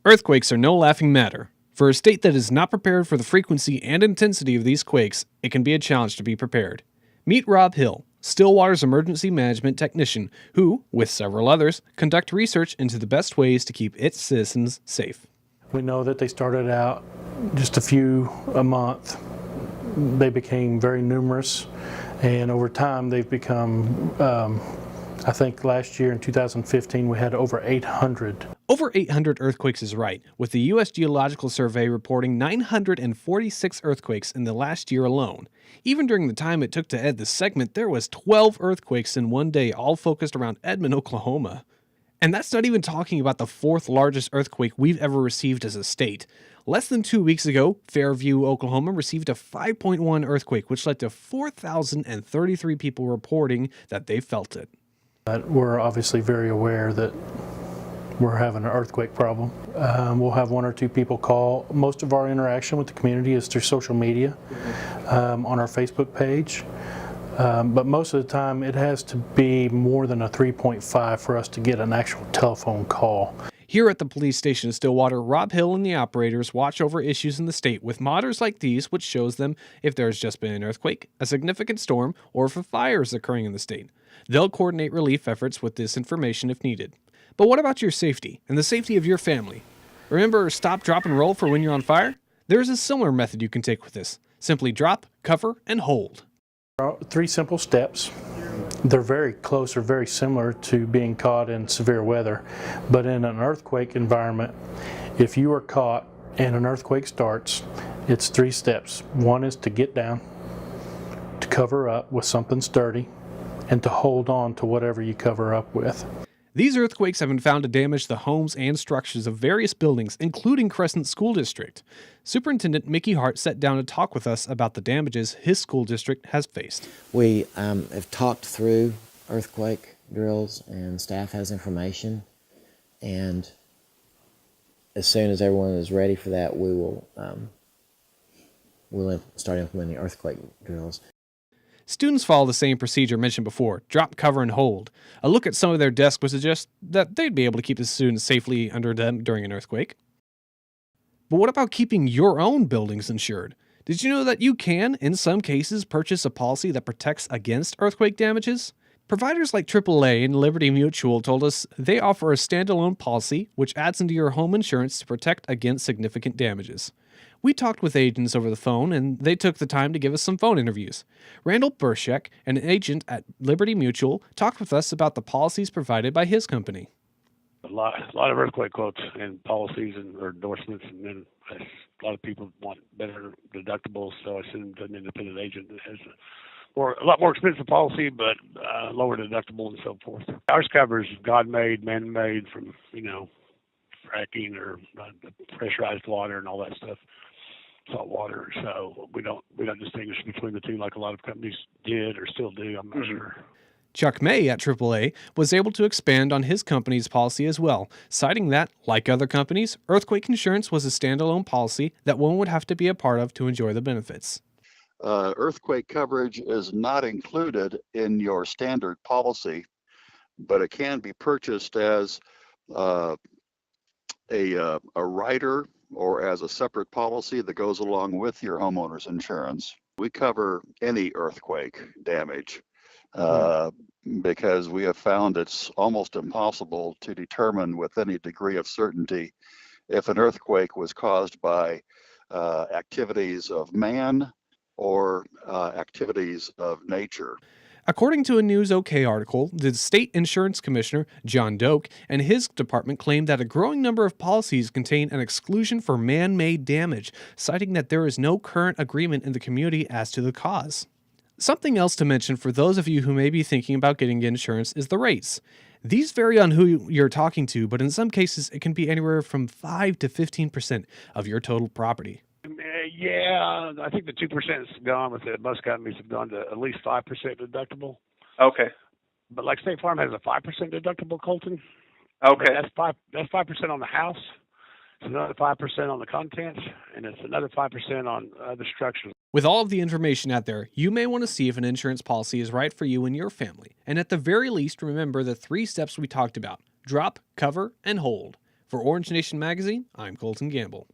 Earthquakes are no laughing matter. For a state that is not prepared for the frequency and intensity of these quakes, it can be a challenge to be prepared. Meet Rob Hill, Stillwater's emergency management technician, who, with several others, conduct research into the best ways to keep its citizens safe. We know that they started out just a few a month. They became very numerous, and over time they've become, I think last year in 2015 we had over 800. Over 800 earthquakes is right, with the U.S. Geological Survey reporting 946 earthquakes in the last year alone. Even during the time it took to edit this segment, there was 12 earthquakes in one day, all focused around Edmond, Oklahoma. And that's not even talking about the fourth largest earthquake we've ever received as a state. Less than 2 weeks ago, Fairview, Oklahoma received a 5.1 earthquake, which led to 4,033 people reporting that they felt it. But we're obviously very aware that we're having an earthquake problem. We'll have one or two people call. Most of our interaction with the community is through social media, on our Facebook page. But most of the time it has to be more than a 3.5 for us to get an actual telephone call. Here at the police station in Stillwater, Rob Hill and the operators watch over issues in the state with monitors like these, which shows them if there's just been an earthquake, a significant storm, or if a fire is occurring in the state. They'll coordinate relief efforts with this information if needed. But what about your safety and the safety of your family? Remember stop, drop, and roll for when you're on fire? There's a similar method you can take with this. Simply drop, cover, and hold. 3 simple steps. They're very close or very similar to being caught in severe weather. But in an earthquake environment, if you are caught and an earthquake starts, it's 3 steps. One is to get down, to cover up with something sturdy, and to hold on to whatever you cover up with. These earthquakes have been found to damage the homes and structures of various buildings, including Crescent School District. Superintendent Mickey Hart sat down to talk with us about the damages his school district has faced. We have talked through earthquake drills, and staff has information. And as soon as everyone is ready for that, we'll start implementing earthquake drills. Students follow the same procedure mentioned before, drop, cover, and hold. A look at some of their desks would suggest that they'd be able to keep the students safely under them during an earthquake. But what about keeping your own buildings insured? Did you know that you can, in some cases, purchase a policy that protects against earthquake damages? Providers like AAA and Liberty Mutual told us they offer a standalone policy which adds into your home insurance to protect against significant damages. We talked with agents over the phone, and they took the time to give us some phone interviews. Randall Burshek, an agent at Liberty Mutual, talked with us about the policies provided by his company. A lot of earthquake quotes and policies or endorsements, and then a lot of people want better deductibles, so I send them to an independent agent that has a lot more expensive policy, but lower deductible and so forth. Ours covers God-made, man-made, from fracking or pressurized water and all that stuff, salt water. So we don't distinguish between the two like a lot of companies did or still do. I'm not sure. Chuck May at AAA was able to expand on his company's policy as well, citing that, like other companies, earthquake insurance was a standalone policy that one would have to be a part of to enjoy the benefits. Earthquake coverage is not included in your standard policy, but it can be purchased as a rider or as a separate policy that goes along with your homeowner's insurance. We cover any earthquake damage because we have found it's almost impossible to determine with any degree of certainty if an earthquake was caused by activities of man or activities of nature. According to a News OK article, the state insurance commissioner, John Doak, and his department claimed that a growing number of policies contain an exclusion for man-made damage, citing that there is no current agreement in the community as to the cause. Something else to mention for those of you who may be thinking about getting insurance is the rates. These vary on who you're talking to, but in some cases it can be anywhere from 5 to 15% of your total property. Yeah, I think the 2%'s gone with it. Most companies have gone to at least 5% deductible. Okay. But like State Farm has a 5% deductible, Colton. Okay. But that's 5% on the house. It's another 5% on the contents, and it's another 5% on other structures. With all of the information out there, you may want to see if an insurance policy is right for you and your family. And at the very least, remember the 3 steps we talked about: drop, cover, and hold. For Orange Nation Magazine, I'm Colton Gamble.